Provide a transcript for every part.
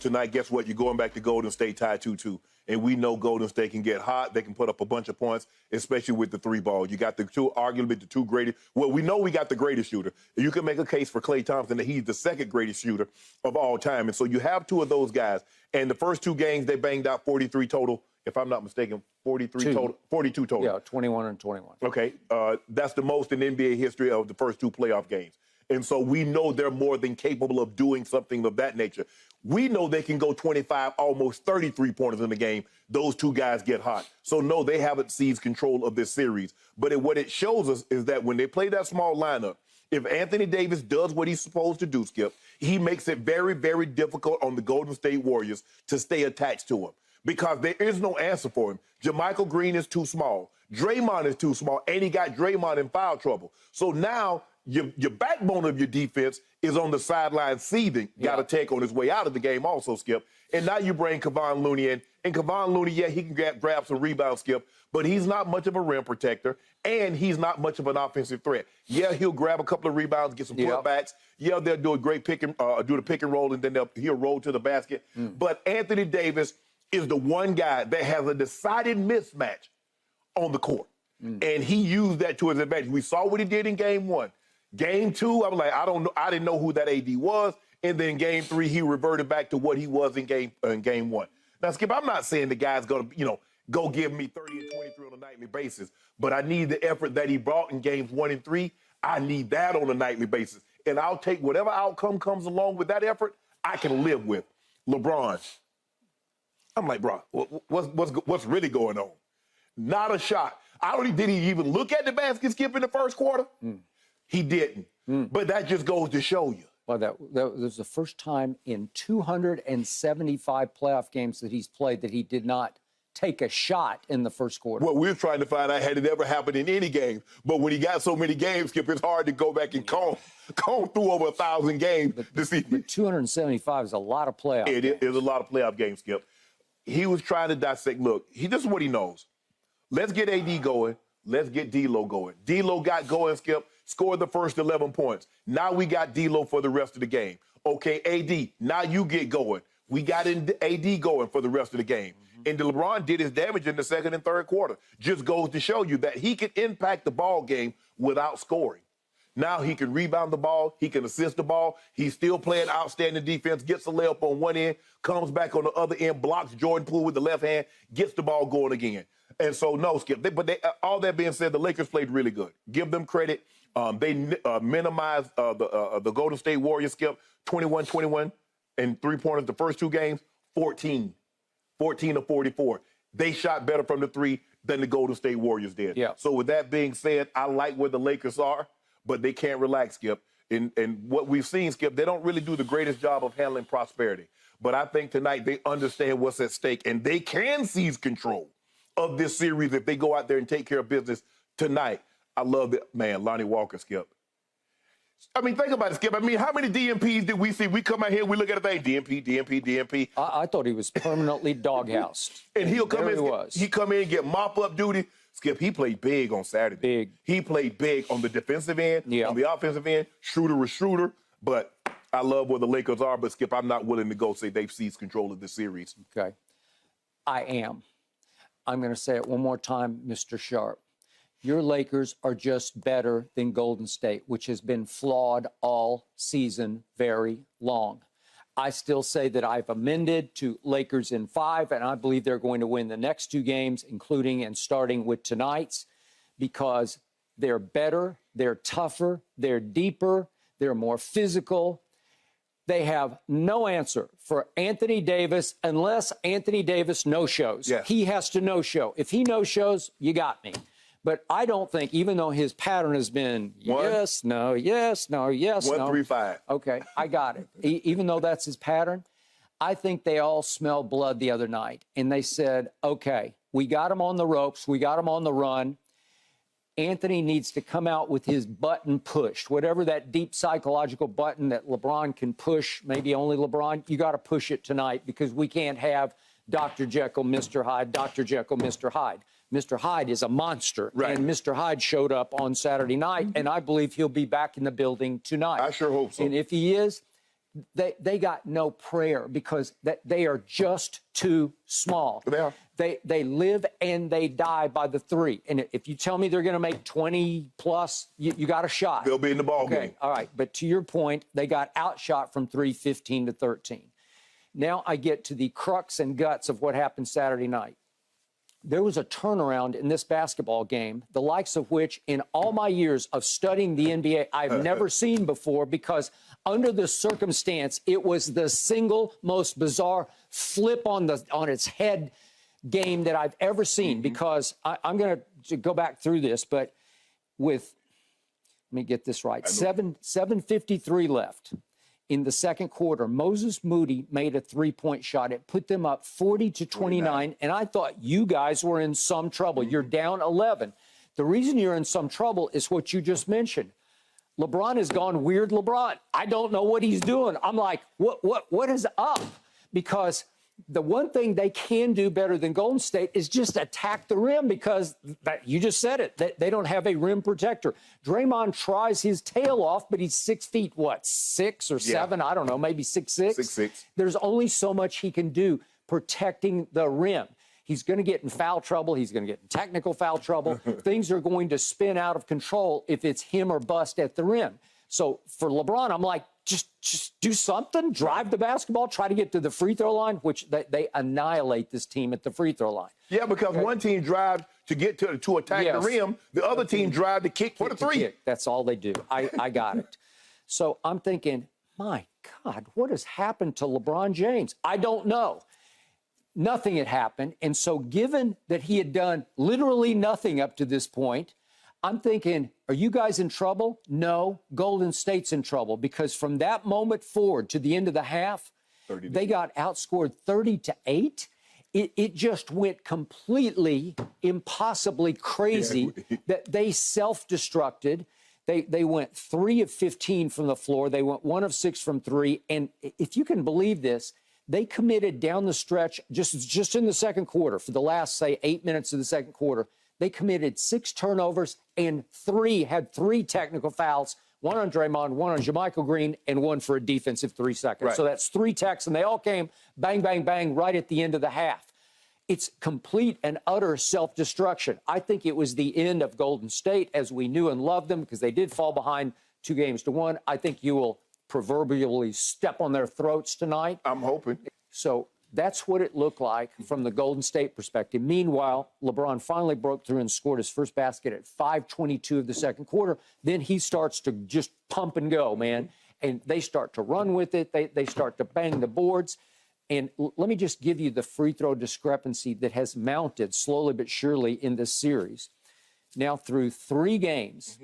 tonight, guess what? You're going back to Golden State tied 2-2. And we know Golden State can get hot. They can put up a bunch of points, especially with the three ball. You got arguably the two greatest. Well, we know we got the greatest shooter. You can make a case for Klay Thompson that he's the second greatest shooter of all time. And so you have two of those guys. And the first two games, they banged out 43 total. If I'm not mistaken, 42 total. Yeah, 21 and 21. Okay. That's the most in NBA history of the first two playoff games. And so we know they're more than capable of doing something of that nature. We know they can go 25, almost 33 pointers in the game. Those two guys get hot. So, no, they haven't seized control of this series. But what it shows us is that when they play that small lineup, if Anthony Davis does what he's supposed to do, Skip, he makes it very, very difficult on the Golden State Warriors to stay attached to him because there is no answer for him. JaMychal Green is too small. Draymond is too small, and he got Draymond in foul trouble. So now your backbone of your defense is on the sideline seething. Got to take on his way out of the game also, Skip. And now you bring Kevon Looney in. And Kevon Looney, yeah, he can grab some rebounds, Skip, but he's not much of a rim protector, and he's not much of an offensive threat. Yeah, he'll grab a couple of rebounds, get some putbacks. Yeah, they'll do a great do the pick and roll, and then he'll roll to the basket. But Anthony Davis is the one guy that has a decided mismatch on the court. And he used that to his advantage. We saw what he did in game one. Game two, I was like, I don't know. I didn't know who that AD was. And then game three, he reverted back to what he was in game one. Now, Skip, I'm not saying the guy's going to, go give me 30 and 23 on a nightly basis, but I need the effort that he brought in games 1 and 3. I need that on a nightly basis. And I'll take whatever outcome comes along with that effort, I can live with. LeBron. I'm like, bro, what's really going on? Not a shot. Did he even look at the basket, Skip, in the first quarter? He didn't. But that just goes to show you. Well, that was the first time in 275 playoff games that he's played that he did not take a shot in the first quarter. Well, we're trying to find out had it ever happened in any game. But when he got so many games, Skip, it's hard to go back and comb through over 1,000 games to see. But 275 is a lot of playoff games. It is a lot of playoff games, Skip. He was trying to dissect. Look, this is what he knows. Let's get AD going. Let's get D-Lo going. D-Lo got going, Skip, scored the first 11 points. Now we got D-Lo for the rest of the game. Okay, AD, now you get going. We got AD going for the rest of the game. And LeBron did his damage in the second and third quarter. Just goes to show you that he can impact the ball game without scoring. Now he can rebound the ball. He can assist the ball. He's still playing outstanding defense, gets a layup on one end, comes back on the other end, blocks Jordan Poole with the left hand, gets the ball going again. And so, no, Skip, all that being said, the Lakers played really good. Give them credit. They minimized the Golden State Warriors, Skip, 21-21 and three-pointers the first two games, 14 of 44. They shot better from the three than the Golden State Warriors did. Yeah. So with that being said, I like where the Lakers are, but they can't relax, Skip. And what we've seen, Skip, they don't really do the greatest job of handling prosperity. But I think tonight they understand what's at stake, and they can seize control of this series if they go out there and take care of business tonight. I love it. Man, Lonnie Walker, Skip. I mean, think about it, Skip. I mean, how many DMPs did we see? We come out here, we look at a thing, DMP. I thought he was permanently doghoused. And he'll come in, was. he come in and get mop-up duty. Skip, he played big on Saturday. Big. He played big on the defensive end, on the offensive end. Schroeder was Schroeder. But I love where the Lakers are. But, Skip, I'm not willing to go say they've seized control of this series. Okay. I am. I'm going to say it one more time, Mr. Sharpe. Your Lakers are just better than Golden State, which has been flawed all season very long. I still say that I've amended to Lakers in 5, and I believe they're going to win the next 2 games, including and starting with tonight's, because they're better, they're tougher, they're deeper, they're more physical. They have no answer for Anthony Davis unless Anthony Davis no-shows. Yes. He has to no-show. If he no-shows, you got me. But I don't think, even though his pattern has been yes, no, yes, no, yes, 1, no. 3, 5. Okay, I got it. Even though that's his pattern, I think they all smelled blood the other night. And they said, okay, we got him on the ropes. We got him on the run. Anthony needs to come out with his button pushed. Whatever that deep psychological button that LeBron can push, maybe only LeBron, you got to push it tonight because we can't have Dr. Jekyll, Mr. Hyde, Dr. Jekyll, Mr. Hyde. Mr. Hyde is a monster, right. And Mr. Hyde showed up on Saturday night, and I believe he'll be back in the building tonight. I sure hope so. And if he is, they got no prayer because they are just too small. They are. They live and they die by the three. And if you tell me they're going to make 20 plus, you got a shot. They'll be in the ball game. All right. But to your point, they got outshot from 3, 15-13. Now I get to the crux and guts of what happened Saturday night. There was a turnaround in this basketball game, the likes of which in all my years of studying the NBA, I've never seen before, because under the circumstance, it was the single most bizarre flip on its head game that I've ever seen. Because I'm going to go back through this, but let me get this right. 7:53 left. In the second quarter, Moses Moody made a three-point shot. It put them up 40-29, and I thought you guys were in some trouble. You're down 11. The reason you're in some trouble is what you just mentioned. LeBron has gone weird LeBron. I don't know what he's doing. I'm like, what is up? Because the one thing they can do better than Golden State is just attack the rim, because you just said it. They don't have a rim protector. Draymond tries his tail off, but he's 6 feet, 6 or 7? Yeah. I don't know, maybe 6'6". 6'6". There's only so much he can do protecting the rim. He's going to get in foul trouble. He's going to get in technical foul trouble. Things are going to spin out of control if it's him or bust at the rim. So for LeBron, I'm like, just do something, drive the basketball, try to get to the free throw line, which they annihilate this team at the free throw line. Yeah, because one team drives to get to attack the rim, the other team drives to kick for the three. That's all they do. I got it. So I'm thinking, my God, what has happened to LeBron James? I don't know. Nothing had happened. And so given that he had done literally nothing up to this point, I'm thinking, are you guys in trouble? No, Golden State's in trouble, because from that moment forward to the end of the half, they got outscored 30-8. It just went completely, impossibly crazy that they self-destructed. They went 3 of 15 from the floor. They went 1 of 6 from 3. And if you can believe this, they committed down the stretch, just in the second quarter, for the last, say, 8 minutes of the second quarter, they committed 6 turnovers and had 3 technical fouls, 1 on Draymond, 1 on JaMychal Green, and 1 for a defensive 3 seconds. Right. So that's 3 techs, and they all came bang, bang, bang right at the end of the half. It's complete and utter self-destruction. I think it was the end of Golden State as we knew and loved them, because they did fall behind 2-1. I think you will proverbially step on their throats tonight. I'm hoping. So that's what it looked like from the Golden State perspective. Meanwhile, LeBron finally broke through and scored his first basket at 5:22 of the second quarter. Then he starts to just pump and go, man. And they start to run with it. They start to bang the boards. And let me just give you the free throw discrepancy that has mounted slowly but surely in this series. Now, through 3 games,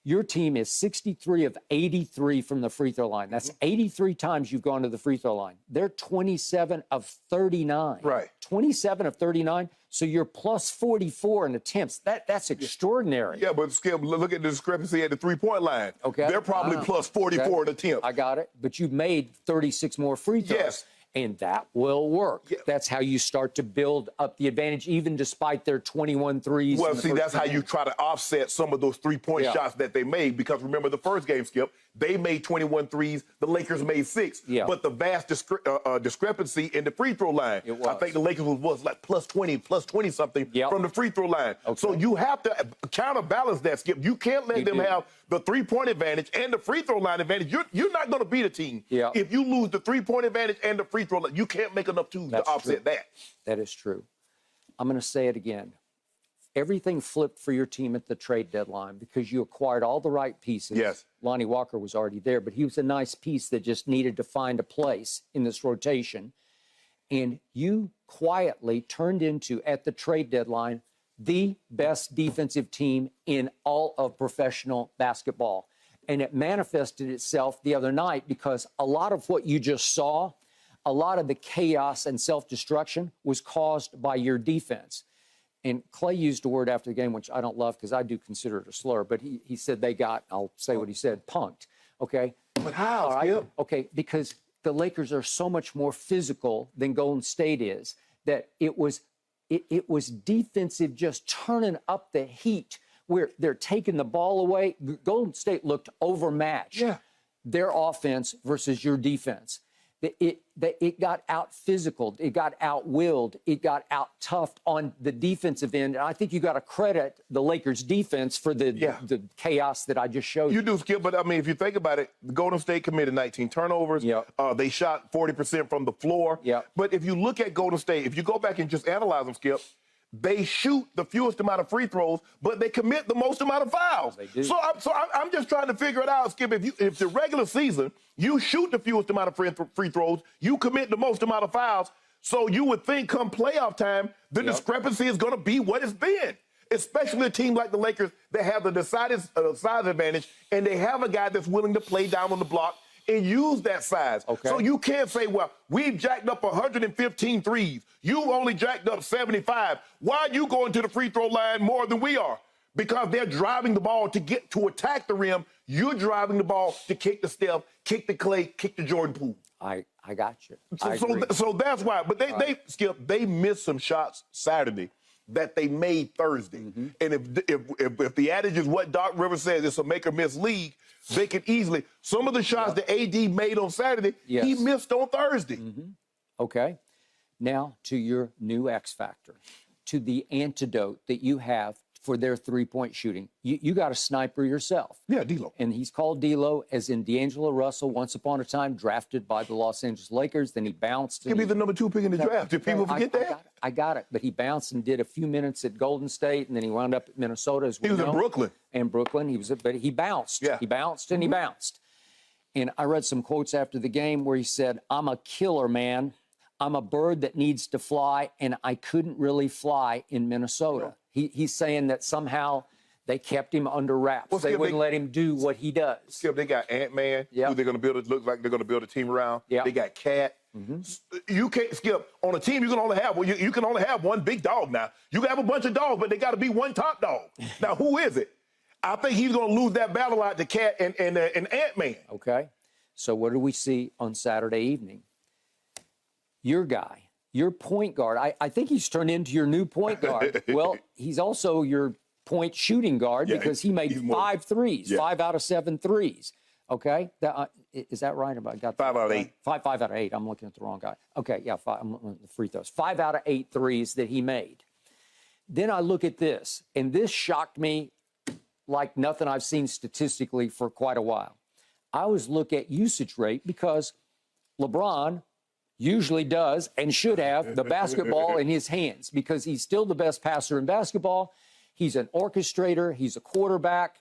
your team is 63 of 83 from the free throw line. That's 83 times you've gone to the free throw line. They're 27 of 39. Right. 27 of 39. So you're plus 44 in attempts. That's extraordinary. Yeah, but Skip, look at the discrepancy at the three-point line. Okay. They're probably plus 44 in attempts. I got it. But you've made 36 more free throws. Yes. And that will work. Yeah. That's how you start to build up the advantage, even despite their 21 threes. Well, see, that's how you try to offset some of those three-point shots that they made. Because remember the first game, Skip, they made 21 threes. The Lakers made 6. Yeah. But the vast discrepancy in the free throw line. It was. I think the Lakers was like plus 20-something from the free throw line. Okay. So you have to counterbalance that, Skip. You can't let them have the three-point advantage and the free throw line advantage. You're not going to beat a team if you lose the three-point advantage and the free throw line. You can't make enough twos to offset that. That is true. I'm going to say it again. Everything flipped for your team at the trade deadline because you acquired all the right pieces. Yes. Lonnie Walker was already there, but he was a nice piece that just needed to find a place in this rotation. And you quietly turned into, at the trade deadline, the best defensive team in all of professional basketball. And it manifested itself the other night because a lot of what you just saw, a lot of the chaos and self-destruction was caused by your defense. And Clay used a word after the game, which I don't love because I do consider it a slur, but he said they got, I'll say what he said, punked, okay? But how? All right? Okay, because the Lakers are so much more physical than Golden State is, that it was defensive, just turning up the heat where they're taking the ball away. Golden State looked overmatched. Yeah. their offense versus your defense. It got out physical, it got out willed, it got out toughed on the defensive end. And I think you got to credit the Lakers defense for the chaos that I just showed You do, Skip, but I mean, if you think about it, Golden State committed 19 turnovers. Yep. They shot 40% from the floor. Yep. But if you look at Golden State, if you go back and just analyze them, Skip, they shoot the fewest amount of free throws, but they commit the most amount of fouls. They do. So I'm just trying to figure it out, Skip. If the regular season, you shoot the fewest amount of free throws, you commit the most amount of fouls. So you would think come playoff time, the discrepancy is going to be what it's been. Especially a team like the Lakers that have the decided size advantage, and they have a guy that's willing to play down on the block and use that size. Okay. So you can't say, well, we've jacked up 115 threes. You only jacked up 75. Why are you going to the free throw line more than we are? Because they're driving the ball to attack the rim. You're driving the ball to kick the Steph, kick the Clay, kick the Jordan Poole. I got you. So that's why. But they missed some shots Saturday that they made Thursday. Mm-hmm. And if the adage is what Doc Rivers says, it's a make or miss league, they could easily. Some of the shots that AD made on Saturday, he missed on Thursday. Mm-hmm. Okay. Now to your new X factor, to the antidote that you have for their three-point shooting. You got a sniper yourself. Yeah, D'Lo. And he's called D'Lo, as in D'Angelo Russell, once upon a time drafted by the Los Angeles Lakers. Then he bounced. He'll be the number 2 pick in the draft. Did people forget that? I got it. But he bounced and did a few minutes at Golden State, and then he wound up at Minnesota as well. He was in Brooklyn. And Brooklyn, but he bounced. Yeah. He bounced and he bounced. And I read some quotes after the game where he said, "I'm a killer, man. I'm a bird that needs to fly, and I couldn't really fly in Minnesota." No. He's saying that somehow they kept him under wraps. They wouldn't let him do what he does. Skip, they got Ant-Man, who they're going to build. It looks like they're going to build a team around. Yep. They got Cat. Mm-hmm. You can't, Skip, on a team you can only have, you can only have one big dog now. You can have a bunch of dogs, but they got to be one top dog. Now, who is it? I think he's going to lose that battle out to Cat and Ant-Man. Okay. So what do we see on Saturday evening? Your guy, your point guard, I think he's turned into your new point guard. Well, he's also your point shooting guard because he made 5 threes, 5 out of 7 threes. Okay, is that right? I got 5 out of 8. 5 out of 8. I'm looking at the wrong guy. Okay, yeah, 5. I'm looking at the free throws. 5 out of 8 threes that he made. Then I look at this, and this shocked me like nothing I've seen statistically for quite a while. I always look at usage rate because LeBron usually does and should have the basketball in his hands because he's still the best passer in basketball. He's an orchestrator. He's a quarterback.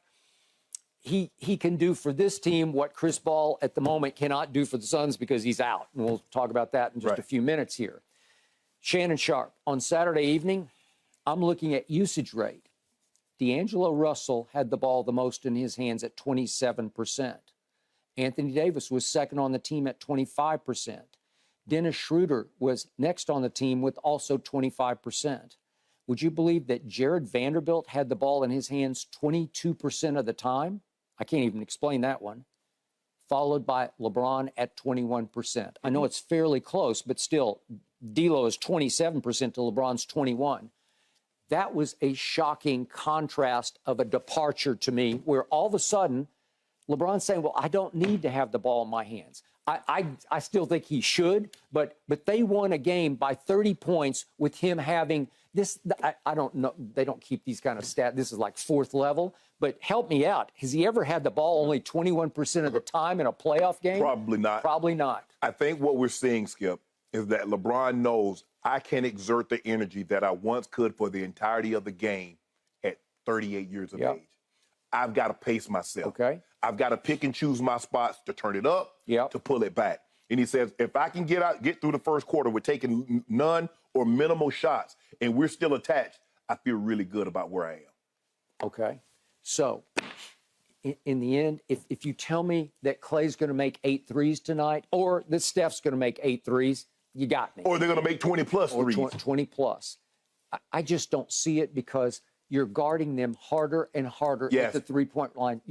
He can do for this team what Chris Paul at the moment cannot do for the Suns because he's out. And we'll talk about that in just a few minutes here. Shannon Sharpe, on Saturday evening, I'm looking at usage rate. D'Angelo Russell had the ball the most in his hands at 27%. Anthony Davis was second on the team at 25%. Dennis Schroeder was next on the team with also 25%. Would you believe that Jared Vanderbilt had the ball in his hands 22% of the time? I can't even explain that one. Followed by LeBron at 21%. I know it's fairly close, but still, D'Lo is 27% to LeBron's 21%. That was a shocking contrast of a departure to me, where all of a sudden, LeBron's saying, well, I don't need to have the ball in my hands. I still think he should, but they won a game by 30 points with him having this. I don't know. They don't keep these kind of stats. This is like 4th level. But help me out. Has he ever had the ball only 21% of the time in a playoff game? Probably not. Probably not. I think what we're seeing, Skip, is that LeBron knows I can exert the energy that I once could for the entirety of the game at 38 years of age. I've got to pace myself. Okay. I've got to pick and choose my spots to turn it up, to pull it back. And he says, if I can get through the first quarter with taking none or minimal shots, and we're still attached, I feel really good about where I am. Okay. So, in the end, if you tell me that Clay's going to make 8 threes tonight, or that Steph's going to make 8 threes, you got me. Or they're going to make 20-plus threes. 20 plus. I just don't see it because you're guarding them harder and harder at the three-point line.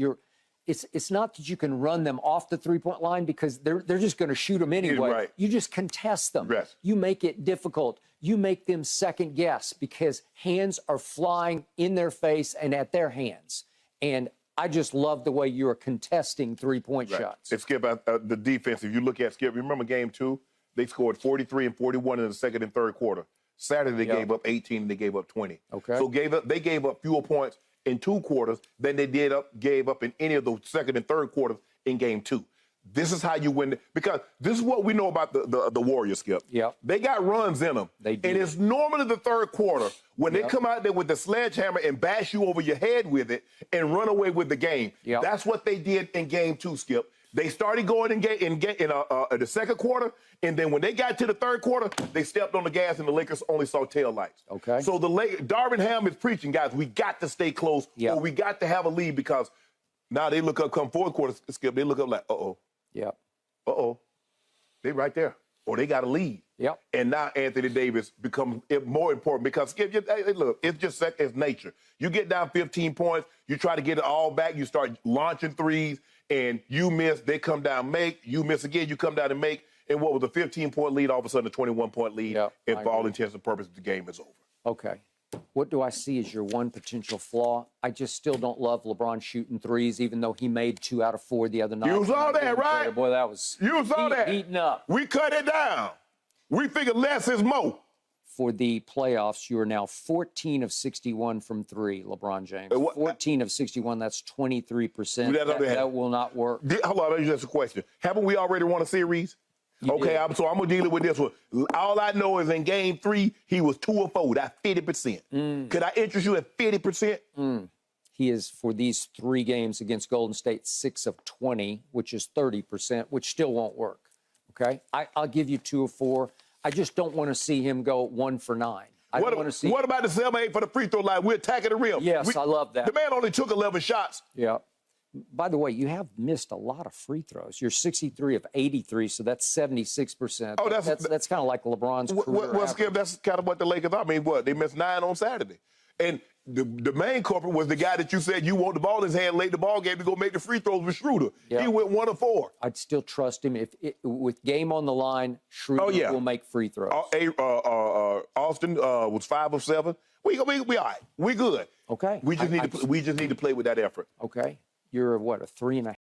It's not that you can run them off the three-point line because they're just going to shoot them anyway. Right. You just contest them. Yes. You make it difficult. You make them second guess because hands are flying in their face and at their hands. And I just love the way you are contesting three-point shots. And Skip, the defense, if you look at Skip, remember game 2? They scored 43 and 41 in the second and third quarter. Saturday, they gave up 18 and they gave up 20. Okay. So they gave up fewer points in 2 quarters than they gave up in any of the second and third quarters in game 2. This is how you win, because this is what we know about the Warriors, Skip. Yep. They got runs in them. They do. And it's normally the third quarter when they come out there with the sledgehammer and bash you over your head with it and run away with the game. Yep. That's what they did in game 2, Skip. They started going in the second quarter, and then when they got to the third quarter, they stepped on the gas, and the Lakers only saw tail lights. Okay. So Darvin Ham is preaching, guys, we got to stay close, or we got to have a lead, because now they look up come fourth quarter, Skip, they look up like, Yep. they right there, or they got a lead. Yep. And now Anthony Davis becomes more important, because Skip, look, it's just it's nature. You get down 15 points, you try to get it all back, you start launching threes, and you miss, they come down, make, you miss again, you come down and make, and what was a 15-point lead, all of a sudden a 21-point lead, and for all intents and purposes, the game is over. Okay. What do I see as your one potential flaw? I just still don't love LeBron shooting threes, even though he made 2 out of 4 the other night. You saw that, right? Boy, that was heating up. We cut it down. We figured less is more. For the playoffs, you are now 14 of 61 from 3, LeBron James. 14 of 61, that's 23%. That will not work. Hold on, let me ask you a question. Haven't we already won a series? So I'm going to deal with this one. All I know is in game 3, he was 2 of 4. That's 50%. Could I interest you at 50%? He is, for these 3 games against Golden State, 6 of 20, which is 30%, which still won't work. Okay? I'll give you 2 of 4. I just don't want to see him go 1 for 9. I don't want to see. What about the 7-8 for the free throw line? We're attacking the rim. Yes, I love that. The man only took 11 shots. Yeah. By the way, you have missed a lot of free throws. You're 63 of 83, so that's 76%. Oh, that's kind of like LeBron's career Well, Skip, that's kind of what the Lakers are. I mean, they missed 9 on Saturday. And the main culprit was the guy that you said you want the ball in his hand late the ball game to go make the free throws with Schroeder. Yeah. He went 1 of 4. I'd still trust him. With game on the line, Schroeder will make free throws. Austin was 5 of 7. We all right. We good. Okay. We just need to play with that effort. Okay. You're, what, a 3.5?